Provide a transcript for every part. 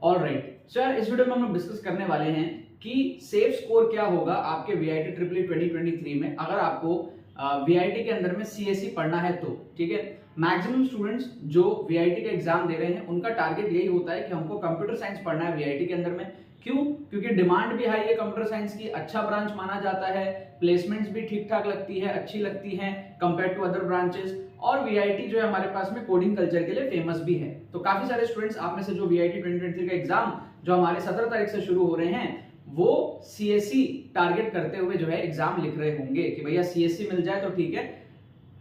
Alright sir, इस video में हम लोग डिस्कस करने वाले हैं कि सेफ स्कोर क्या होगा आपके वीआईटी ट्रिपल 2023 में अगर आपको वीआईटी के अंदर में सीएसई पढ़ना है तो। ठीक है, मैक्सिमम स्टूडेंट्स जो वीआईटी का एग्जाम दे रहे हैं उनका टारगेट यही होता है कि हमको कंप्यूटर साइंस पढ़ना है वीआईटी के अंदर में। क्यों? क्योंकि डिमांड भी हाई है कंप्यूटर साइंस की, अच्छा ब्रांच माना जाता है, प्लेसमेंट्स भी ठीक ठाक लगती है, अच्छी लगती है कंपेयर टू अदर ब्रांचेस, और वीआईटी जो है हमारे पास में कोडिंग कल्चर के लिए फेमस भी है। तो काफी सारे स्टूडेंट्स आप में से जो वीआईटी 2023 का एग्जाम जो हमारे 17 तारीख से शुरू हो रहे हैं वो सीएसई टारगेट करते हुए जो है एग्जाम लिख रहे होंगे कि भैया सीएसई मिल जाए तो ठीक है,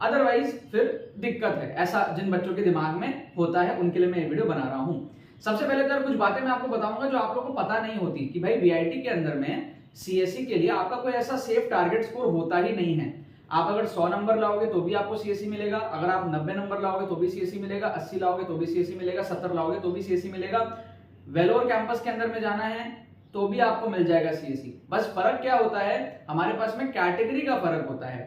अदरवाइज फिर दिक्कत है। ऐसा जिन बच्चों के दिमाग में होता है उनके लिए मैं ये वीडियो बना रहा हूं। सबसे पहले तो कुछ बातें मैं आपको बताऊंगा जो आप लोगों को पता नहीं होती कि भाई वीआईटी के अंदर में सीएसई के लिए आपका कोई ऐसा सेफ टारगेट स्कोर होता ही नहीं है। आप अगर 100 नंबर लाओगे तो भी आपको सीएसई मिलेगा, अगर आप 90 नंबर लाओगे तो भी सीएसई मिलेगा, 80 लाओगे तो भी सीएसई मिलेगा, 70 लाओगे तो भी सीएसई मिलेगा। वेलोर कैंपस के अंदर में जाना है तो भी आपको मिल जाएगा सीएसई। बस फर्क क्या होता है, हमारे पास में कैटेगरी का फर्क होता है।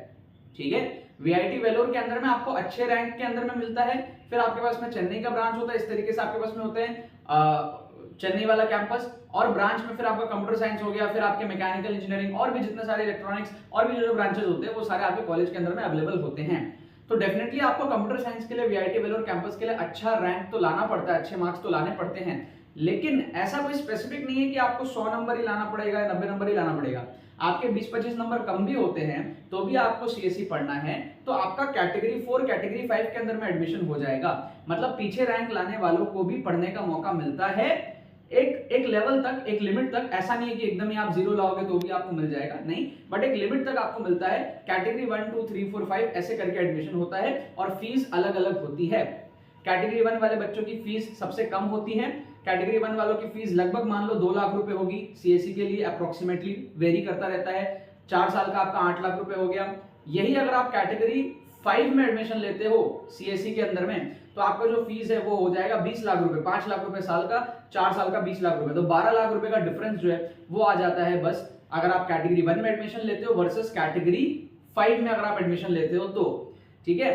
ठीक है, वीआईटी वेलोर के अंदर में आपको अच्छे रैंक के अंदर में मिलता है, फिर आपके पास में चेन्नई का ब्रांच होता है, इस तरीके से आपके पास में होते हैं चेन्नई वाला कैंपस, और ब्रांच में फिर आपका कंप्यूटर साइंस हो गया, फिर आपके मैकेनिकल इंजीनियरिंग और भी जितने सारे इलेक्ट्रॉनिक्स और भी जो ब्रांचेस होते हैं वो सारे आपके कॉलेज के अंदर में अवेलेबल होते हैं। तो डेफिनेटली आपको कंप्यूटर साइंस के लिए वीआईटी वेलोर कैंपस के लिए अच्छा रैंक तो लाना पड़ता है, अच्छे मार्क्स तो लाने पड़ते हैं, लेकिन ऐसा कोई स्पेसिफिक नहीं है कि आपको 100 नंबर ही लाना पड़ेगा, 90 नंबर ही लाना पड़ेगा। आपके 20-25 नंबर कम भी होते हैं तो भी आपको सीएसई पढ़ना है तो आपका कैटेगरी 4 कैटेगरी 5 के अंदर में एडमिशन हो जाएगा। मतलब पीछे रैंक लाने वालों को भी पढ़ने का मौका मिलता है एक लेवल तक, एक लिमिट तक। ऐसा नहीं है कि एकदम ही आप 0 लाओगे तो भी आपको मिल जाएगा, नहीं, बट एक लिमिट तक आपको मिलता है। कैटेगरी 1 2 3 4 5 ऐसे करके एडमिशन होता है और फीस अलग अलग होती है। कैटेगरी 1 वाले बच्चों की फीस सबसे कम होती है। कैटेगरी 1 वालों की फीस लगभग मान लो 2 लाख रुपए होगी सीएसई के लिए, अप्रोक्सीमेटली वेरी करता रहता है। 4 साल का आपका 8 लाख रुपए हो गया। यही अगर आप कैटेगरी 5 में एडमिशन लेते हो सीएसई के अंदर में तो आपका जो फीस है वो हो जाएगा 20 लाख रुपए, 5 लाख रुपए साल का, 4 साल का 20 लाख रुपए, तो 12 लाख रुपए का डिफरेंस जो है वो आ जाता है बस अगर आप कैटेगरी 1 में एडमिशन लेते हो वर्सेस कैटेगरी 5 में अगर आप एडमिशन लेते हो तो। ठीक है,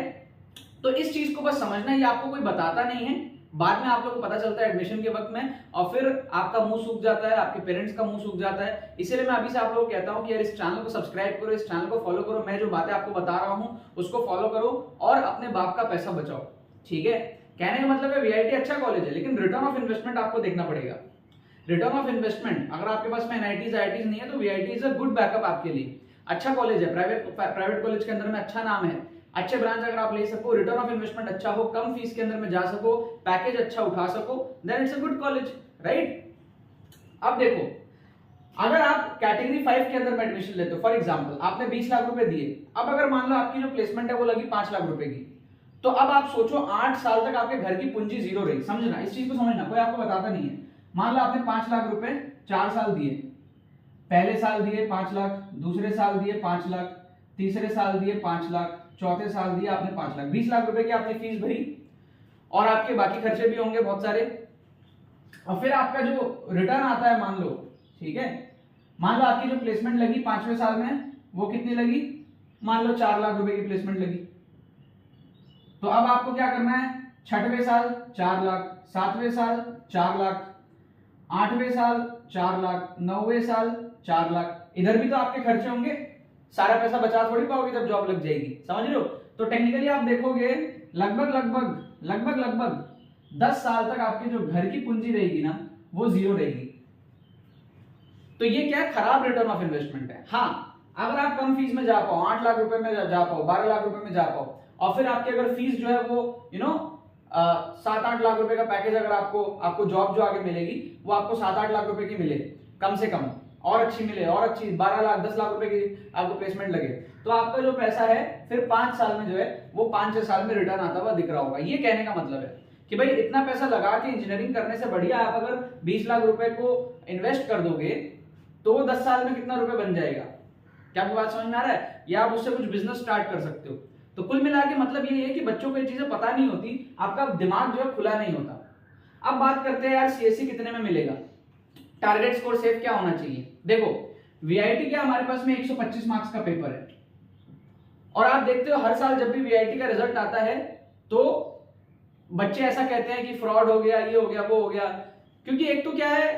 तो इस चीज को बस समझना, ये आपको कोई बताता नहीं है, बाद में आप लोगों को पता चलता है एडमिशन के वक्त में, और फिर आपका मुंह सूख जाता है, आपके पेरेंट्स का मुंह सूख जाता है। इसीलिए मैं अभी से आप लोगों को कहता हूं कि यार इस चैनल को सब्सक्राइब करो, इस चैनल को फॉलो करो, मैं जो बातें आपको बता रहा हूं उसको फॉलो करो और अपने बाप का पैसा बचाओ। ठीक है, कहने का मतलब है वीआईटी अच्छा कॉलेज है लेकिन रिटर्न ऑफ इन्वेस्टमेंट आपको देखना पड़ेगा। रिटर्न ऑफ इन्वेस्टमेंट, अगर आपके पास में एनआईटीज आईआईटीज नहीं है तो VIT is a good backup आपके लिए। अच्छा कॉलेज है, प्राइवेट कॉलेज के अंदर में अच्छा नाम है, अच्छे ब्रांच अगर आप ले सको, रिटर्न ऑफ इन्वेस्टमेंट अच्छा हो, कम फीस के अंदर में जा सको, पैकेज अच्छा उठा सको, then it's a good college, right. अब देखो, अगर आप कैटेगरी 5 के अंदर में एडमिशन लेते हो, फॉर एग्जांपल आपने 20 लाख रुपए दिए, अब अगर मान लो आपकी जो प्लेसमेंट है वो लगी 5 लाख रुपए की, तो अब आप सोचो 8 साल तक आपके घर की पूंजी 0 रही। समझना, इस चीज को समझना, कोई आपको बताता नहीं है। मान लो आपने 5 लाख रुपए 4 साल दिए, पहले साल दिए 5 लाख, दूसरे साल दिए 5 लाख, तीसरे साल दिए 5 लाख, चौथे साल दिया आपने 5 लाख, 20 लाख रुपए की आपने फीस भरी और आपके बाकी खर्चे भी होंगे बहुत सारे। और फिर आपका जो रिटर्न आता है मान लो, ठीक है, मान लो आपकी जो प्लेसमेंट लगी 5वें साल में वो कितनी लगी, मान लो 4 लाख रुपए की प्लेसमेंट लगी। तो अब आपको क्या करना है, 6वें साल 4 लाख, 7वें साल 4 लाख, 8वें साल 4 लाख, 9वें साल 4 लाख, इधर भी तो आपके खर्चे होंगे, सारा पैसा बचा थोड़ी पाओगे जब जॉब लग जाएगी, समझ रहे हो। तो टेक्निकली आप देखोगे लगभग 10 साल तक आपकी जो घर की पूंजी रहेगी ना वो 0 रहेगी। तो ये क्या है, खराब रिटर्न ऑफ इन्वेस्टमेंट है। हाँ, अगर आप कम फीस में जा पाओ, 8 लाख रुपए में जा पाओ, 12 लाख रुपए में जा पाओ, और फिर आपकी अगर फीस जो है वो 7-8 लाख रुपए का पैकेज अगर आपको जॉब जो आगे मिलेगी वो आपको 7-8 लाख रुपए की मिले कम से कम, और अच्छी मिले, और अच्छी 12 लाख 10 लाख रुपए की आपको प्लेसमेंट लगे, तो आपका जो पैसा है फिर 5 साल में जो है वो 5-6 साल में रिटर्न आता हुआ दिख रहा होगा। ये कहने का मतलब है कि भाई इतना पैसा लगा के इंजीनियरिंग करने से बढ़िया आप अगर 20 लाख रुपए को इन्वेस्ट कर दोगे तो वो 10 साल में कितना रुपए बन जाएगा। क्या आपको बात समझ में आ रहा है, या आप उससे कुछ बिजनेस स्टार्ट कर सकते हो। तो कुल मिला के मतलब ये है कि बच्चों को ये चीजें पता नहीं होती, आपका दिमाग जो है खुला नहीं होता। अब बात करते हैं यार सीएसई कितने में मिलेगा, टारगेट स्कोर सेफ क्या होना चाहिए। देखो वीआईटी का हमारे पास में 125 मार्क्स का पेपर है, और आप देखते हो हर साल जब भी वीआईटी का रिजल्ट आता है तो बच्चे ऐसा कहते हैं कि फ्रॉड हो गया, ये हो गया, वो हो गया, क्योंकि एक तो क्या है,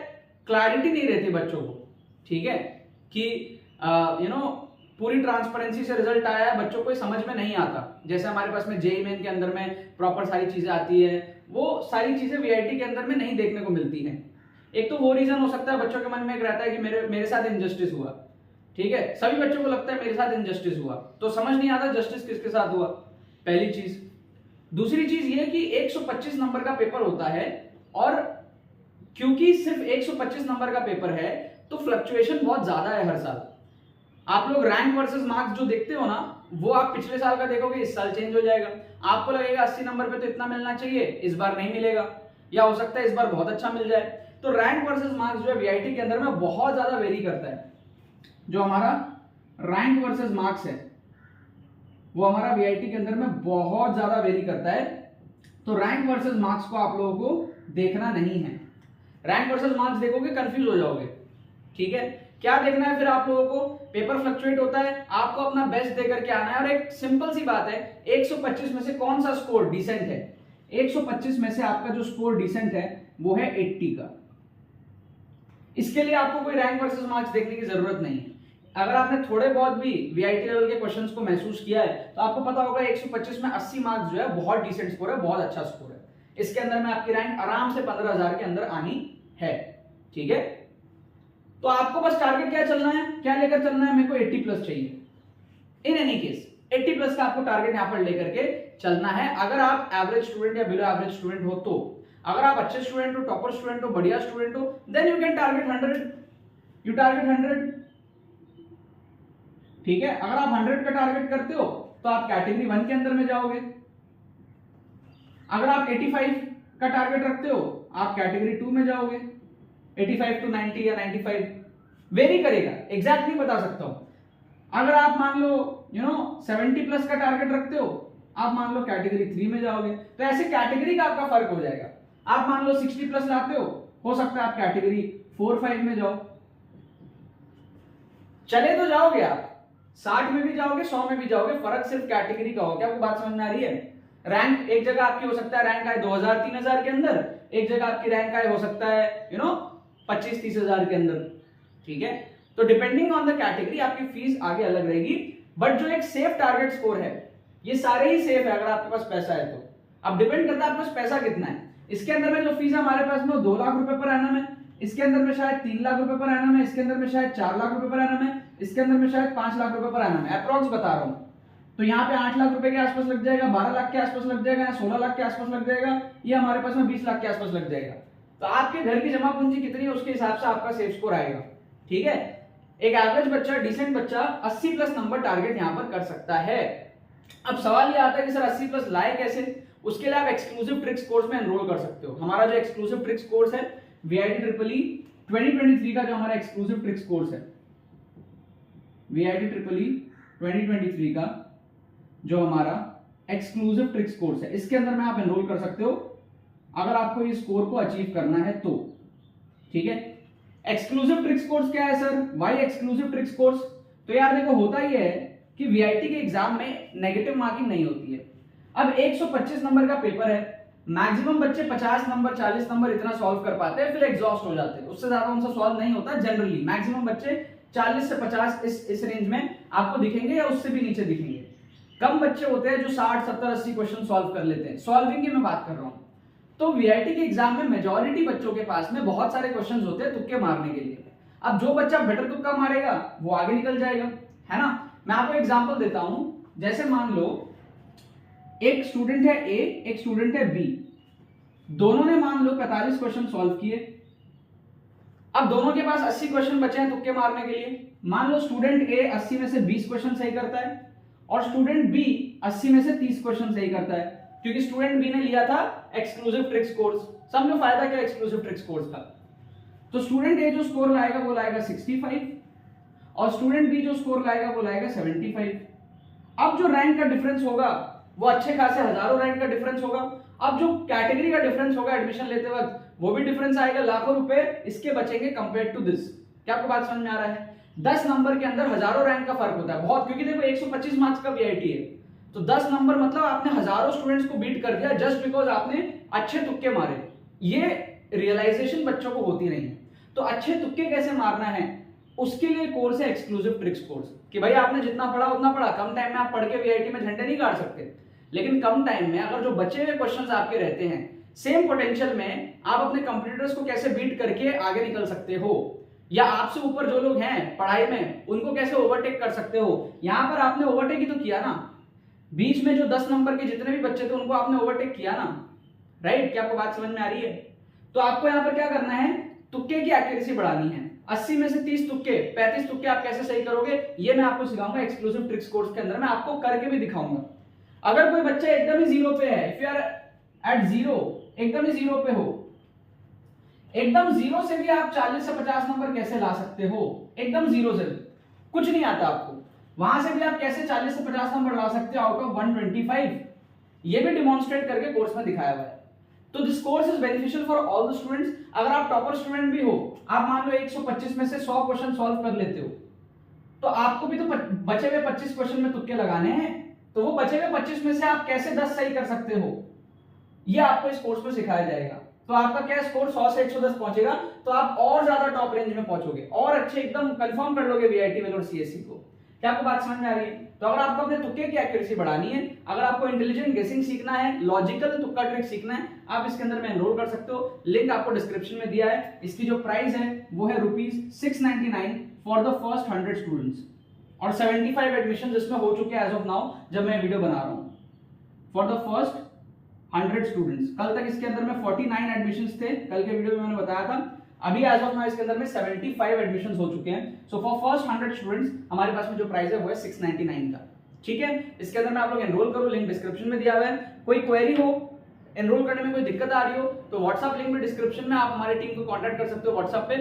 क्लैरिटी नहीं रहती बच्चों को, ठीक है, कि पूरी ट्रांसपेरेंसी से रिजल्ट आया है, बच्चों को समझ में नहीं आता। जैसे हमारे पास में जेईई मेन के अंदर में प्रॉपर सारी चीजें आती है, वो सारी चीजें वीआईटी के अंदर में नहीं देखने को मिलती है। एक तो वो रीजन हो सकता है, बच्चों के मन में एक रहता है कि मेरे साथ इनजस्टिस हुआ, ठीक है, सभी बच्चों को लगता है मेरे साथ इनजस्टिस हुआ, तो समझ नहीं आता जस्टिस किसके साथ हुआ, पहली चीज। दूसरी चीज ये कि 125 नंबर का पेपर होता है, और क्योंकि सिर्फ 125 नंबर का पेपर है तो फ्लक्चुएशन बहुत ज्यादा है हर साल। आप लोग रैंक वर्सेस मार्क्स जो देखते हो ना, वो आप पिछले साल का देखोगे, इस साल चेंज हो जाएगा। आपको लगेगा 80 नंबर पे तो इतना मिलना चाहिए, इस बार नहीं मिलेगा, या हो सकता है इस बार बहुत अच्छा मिल जाए। तो रैंक वर्सेस मार्क्स जो है वीआईटी के अंदर में बहुत ज्यादा वेरी करता है। जो हमारा रैंक वर्सेस मार्क्स है वो हमारा वीआईटी के अंदर में बहुत ज्यादा वेरी करता है। तो रैंक वर्सेस मार्क्स को आप लोगों को देखना नहीं है। रैंक वर्सेस मार्क्स देखोगे कंफ्यूज हो जाओगे, ठीक है। क्या देखना है फिर आप लोगों को, पेपर फ्लक्चुएट होता है, आपको अपना बेस्ट देकर के आना है। और एक सिंपल सी बात है, 125 में से कौन सा स्कोर डिसेंट है? 125 में से आपका जो स्कोर डिसेंट है वो है 80 का। इसके लिए आपको कोई रैंक वर्सेस मार्क्स देखने की जरूरत नहीं है। अगर आपने थोड़े बहुत भी वीआईटी लेवल के क्वेश्चंस को महसूस किया है तो आपको पता होगा 125 में 80 मार्क्स जो है बहुत डिसेंट स्कोर है, बहुत अच्छा स्कोर है। इसके अंदर में आपकी रैंक आराम से 15,000 के अंदर आनी है, ठीक है। तो आपको बस टारगेट क्या चलना है, क्या लेकर चलना है, मेरे को 80 प्लस चाहिए। इन एनी केस 80 प्लस का आपको टारगेट यहां पर लेकर के चलना है। अगर आप एवरेज स्टूडेंट या बिलो एवरेज स्टूडेंट हो तो, अगर आप अच्छे स्टूडेंट हो, टॉपर स्टूडेंट हो, बढ़िया स्टूडेंट हो, then you can target 100, you target 100, ठीक है। अगर आप 100 का टारगेट करते हो तो आप कैटेगरी 1 के अंदर में जाओगे। अगर आप 85 का टारगेट रखते हो आप कैटेगरी 2 में जाओगे। 85 टू 90 या 95 वेरी करेगा, एग्जैक्ट नहीं बता सकता हूं। अगर आप मान लो 70 प्लस का टारगेट रखते हो, आप मान लो कैटेगरी 3 में जाओगे। तो ऐसे कैटेगरी का आपका फर्क हो जाएगा। आप मान लो 60 प्लस लाते हो सकता है आप कैटेगरी 4-5 में जाओ। चले तो जाओगे आप, 60 में भी जाओगे, 100 में भी जाओगे, फर्क सिर्फ कैटेगरी का हो। क्या आपको बात समझ में आ रही है? रैंक एक जगह आपकी हो सकता है रैंक आए 2000-3000 के अंदर, एक जगह आपकी रैंक आए हो सकता है 25-30 हजार के अंदर, ठीक है। तो डिपेंडिंग ऑन द कैटेगरी आपकी फीस आगे अलग रहेगी। बट जो एक सेफ टारगेट स्कोर है, ये सारे ही सेफ है अगर आपके पास पैसा है तो। अब डिपेंड करता है आपके पास पैसा कितना है। इसके अंदर में जो फीस है हमारे पास में 2 लाख रुपए पर एनम है, इसके अंदर में शायद 3 लाख रुपए पर एनम है, इसके अंदर में शायद 4 लाख रुपए पर एनम है, इसके अंदर में शायद 5 लाख रुपए पर एनम है, अप्रॉक्स बता रहा हूं। तो यहाँ पे 8 लाख रुपए के आसपास लग जाएगा, 12 लाख के आसपास लग जाएगा, 16 लाख के आसपास लग जाएगा, ये हमारे पास में 20 लाख के आसपास लग जाएगा। तो आपके घर की जमा पूंजी कितनी है उसके हिसाब से आपका सेफ स्कोर आएगा, ठीक है। एक एवरेज बच्चा, डिसेंट बच्चा 80 प्लस नंबर टारगेट यहां पर कर सकता है। अब सवाल ये आता है कि सर 80 प्लस लाए कैसे? उसके लिए आप एक्सक्लूसिव ट्रिक्स कोर्स में एनरोल कर सकते हो। हमारा जो एक्सक्लूसिव ट्रिक्स कोर्स है वीआईटी ट्रिपल ई 2023 का, जो हमारा एक्सक्लूसिव ट्रिक्स कोर्स है वीआईटी ट्रिपल ई 2023 का जो हमारा एक्सक्लूसिव ट्रिक्स कोर्स है, इसके अंदर में आप एनरोल कर सकते हो अगर आपको ये स्कोर को अचीव करना है तो, ठीक है। एक्सक्लूसिव ट्रिक्स कोर्स क्या है sir? Why exclusive tricks course? तो यार देखो, होता ही है कि वीआईटी के एग्जाम में नेगेटिव मार्किंग नहीं होती है। अब 125 नंबर का पेपर है, मैक्सिमम बच्चे 50 नंबर 40 नंबर इतना सॉल्व कर पाते हैं, फिर एग्जॉस्ट हो जाते हैं, उससे ज्यादा उनसे सॉल्व नहीं होता जनरली। मैक्सिमम बच्चे 40 से 50 इस रेंज में आपको दिखेंगे या उससे भी नीचे दिखेंगे। कम बच्चे होते हैं जो 60 70 80 क्वेश्चन सॉल्व कर लेते हैं। सॉल्विंग की मैं बात कर रहा हूं। तो वीआईटी के एग्जाम में मेजॉरिटी बच्चों के पास में बहुत सारे क्वेश्चंस होते हैं तुक्के मारने के लिए। अब जो बच्चा बेटर तुक्का मारेगा वो आगे निकल जाएगा, है ना। मैं आपको एग्जांपल देता हूं। जैसे मान लो एक स्टूडेंट है ए, एक स्टूडेंट है बी, दोनों ने मान लो 45 क्वेश्चन सॉल्व किए। अब दोनों के पास 80 क्वेश्चन बचे हैं तुक्के मारने के लिए। मान लो स्टूडेंट ए 80 में से 20 क्वेश्चन सही करता है और स्टूडेंट बी 80 में से 30 क्वेश्चन सही करता है, क्योंकि स्टूडेंट बी ने लिया था एक्सक्लूसिव ट्रिक्स कोर्स। समझो फायदा क्या एक्सक्लूसिव ट्रिक्स कोर्स का। तो स्टूडेंट ए जो स्कोर लाएगा वो लाएगा 65 और स्टूडेंट बी जो स्कोर लाएगा वो लाएगा 75। अब जो रैंक का डिफरेंस होगा वो अच्छे खासे हजारों रैंक का डिफरेंस होगा। अब जो कैटेगरी का डिफरेंस होगा एडमिशन लेते वक्त वो भी डिफरेंस आएगा, लाखों रुपए इसके बचेंगे कंपेयर टू दिस। क्या आपको बात समझ में आ रहा है? 10 नंबर के अंदर हजारों रैंक का फर्क होता है बहुत, क्योंकि देखो 125 मार्क्स का वीआईटी है, तो 10 नंबर मतलब आपने हजारों स्टूडेंट्स को बीट कर दिया जस्ट बिकॉज आपने अच्छे तुक्के मारे। ये रियलाइजेशन बच्चों को होती नहीं है। तो अच्छे तुक्के कैसे मारना है उसके लिए कोर्स है एक्सक्लूसिव ट्रिक्स कोर्स, कि भाई आपने जितना पढ़ा उतना पढ़ा, कम टाइम में आप पढ़ के वीआईटी में झंडे नहीं गाड़ सकते, लेकिन कम टाइम में अगर जो बचे हुए क्वेश्चंस आपके रहते हैं सेम पोटेंशियल में आप अपने कंपटीटर्स को कैसे बीट करके आगे निकल सकते हो, या आपसे ऊपर जो लोग हैं पढ़ाई में उनको कैसे ओवरटेक कर सकते हो। यहां पर आपने ओवरटेक ही तो किया ना, बीच में जो 10 नंबर के जितने भी बच्चे थे उनको आपने ओवरटेक किया ना, राइट? क्या आपको बात समझ में आ रही है? तो आपको यहां पर क्या करना है, तुक्के की एक्यूरेसी बढ़ानी है। 80 में से 30 तुक्के, 35 तुक्के आप कैसे सही करोगे ये मैं आपको सिखाऊंगा एक्सक्लूसिव ट्रिक्स कोर्स के अंदर, मैं आपको करके भी दिखाऊंगा। अगर कोई बच्चा एकदम ही जीरो पे है, if you are at zero, एकदम ही जीरो पे हो, एकदम जीरो से भी आप 40 से 50 नंबर कैसे ला सकते हो, एकदम जीरो से कुछ नहीं आता आपको, वहां से भी आप कैसे 40 से 50 नंबर ला सकते हो आउट ऑफ 125, ये भी डिमॉन्स्ट्रेट करके कोर्स में दिखाया हुआ है। तो this course is beneficial for all the students. अगर आप टॉपर स्टूडेंट भी हो, आप मान लो 125 में से 100 क्वेश्चन सॉल्व कर लेते हो, तो आपको भी तो बचे हुए 25 क्वेश्चन में तुक्के लगाने हैं, तो वो बचे हुए 25 में से आप कैसे 10 सही कर सकते हो, ये आपको इस कोर्स में सिखाया जाएगा। तो आपका क्या स्कोर 100 से 110 पहुंचेगा, तो आप और ज्यादा टॉप रेंज में पहुंचोगे और अच्छे एकदम कंफर्म कर लोगे वीआईटी में और सीएससी को। क्या आपको बात समझ में आ रही है? तो अगर आपको अपने तुक्के की एक्यूरेसी बढ़ानी है, अगर आपको इंटेलिजेंट गेसिंग सीखना है, लॉजिकल तुक्का ट्रिक सीखना है, आप इसके अंदर में एनरोल कर सकते हो। लिंक आपको डिस्क्रिप्शन में दिया है। इसकी जो प्राइस है वो है ₹699 फॉर द फर्स्ट 100 स्टूडेंट्स, और 75 एडमिशन इसमें हो चुके हैं एज ऑफ नाउ जब मैं वीडियो बना रहा हूँ, फॉर द फर्स्ट 100 स्टूडेंट्स। कल तक इसके अंदर में 49 एडमिशंस थे, कल के वीडियो में मैंने बताया था। अभी एज ऑफ नाउ इसके अंदर में 75 एडमिशंस हो चुके हैं। सो फॉर फर्स्ट 100 स्टूडेंट्स हमारे पास में जो प्राइस है वो है 699 का। ठीक है, इसके अंदर में आप लोग एनरोल करो, लिंक डिस्क्रिप्शन में दिया हुआ है। कोई क्वेरी हो, एनरोल करने में कोई दिक्कत आ रही हो, तो व्हाट्सएप लिंक में डिस्क्रिप्शन में आप हमारी टीम को कांटेक्ट कर सकते हो व्हाट्सएप पे।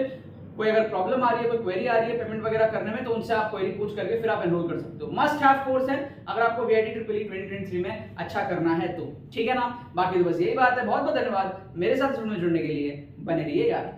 कोई अगर प्रॉब्लम आ रही है, कोई क्वेरी आ रही है पेमेंट वगैरह करने में, तो उनसे आप क्वेरी पूछ करके फिर आप एनरोल कर सकते हो। मस्ट हैव कोर्स है अगर आपको वीआईटी ट्रिपल 2023 में अच्छा करना है तो, ठीक है ना? बाकी तो बस यही बात है। बहुत बहुत धन्यवाद मेरे साथ जुड़ने के लिए, बने रहिए यार।